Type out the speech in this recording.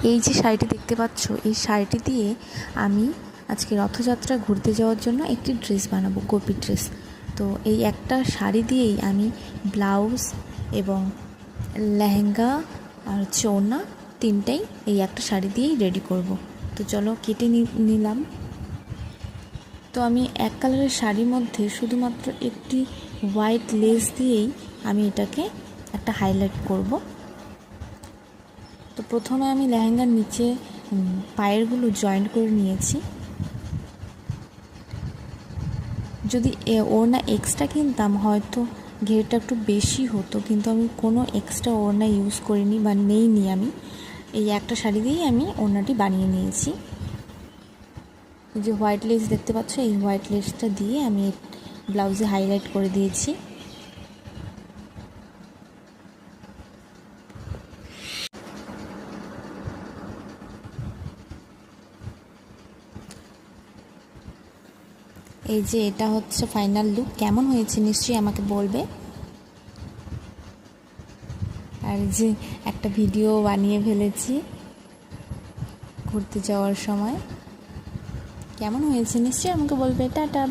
এই যে শাড়িটি দেখতে পাচ্ছ, এই শাড়িটি দিয়ে আমি আজকে রথযাত্রা ঘুরতে যাওয়ার জন্য একটি ড্রেস বানাবো, গোপী ড্রেস। তো এই একটা শাড়ি দিয়েই আমি ব্লাউজ এবং লেহেঙ্গা আর চোনা তিনটাই এই একটা শাড়ি দিয়েই রেডি করব। তো চলো কেটে নিলাম। তো আমি এক কালারের শাড়ির মধ্যে শুধুমাত্র একটি হোয়াইট লেস দিয়েই আমি এটাকে একটা হাইলাইট করব। তো প্রথমে আমি লেহেঙ্গার নিচে পায়েরগুলো জয়েন্ট করে নিয়েছি। যদি ওড়না এক্সট্রা কিনতাম হয়তো ঘেরটা একটু বেশি হতো, কিন্তু আমি কোনো এক্সট্রা ওড়না ইউজ করিনি বা নেইনি। আমি এই একটা শাড়ি দিয়েই আমি ওড়নাটি বানিয়ে নিয়েছি। যে হোয়াইট লেস দেখতে পাচ্ছ, এই হোয়াইট লেসটা দিয়ে আমি ব্লাউজে হাইলাইট করে দিয়েছি। এই যে এটা হচ্ছে ফাইনাল লুক। কেমন হয়েছে নিশ্চয়ই আমাকে বলবে। আর যে একটা ভিডিও বানিয়ে ফেলেছি ঘুরতে যাওয়ার সময়, কেমন হয়েছে নিশ্চয়ই আমাকে বলবে। টাটা।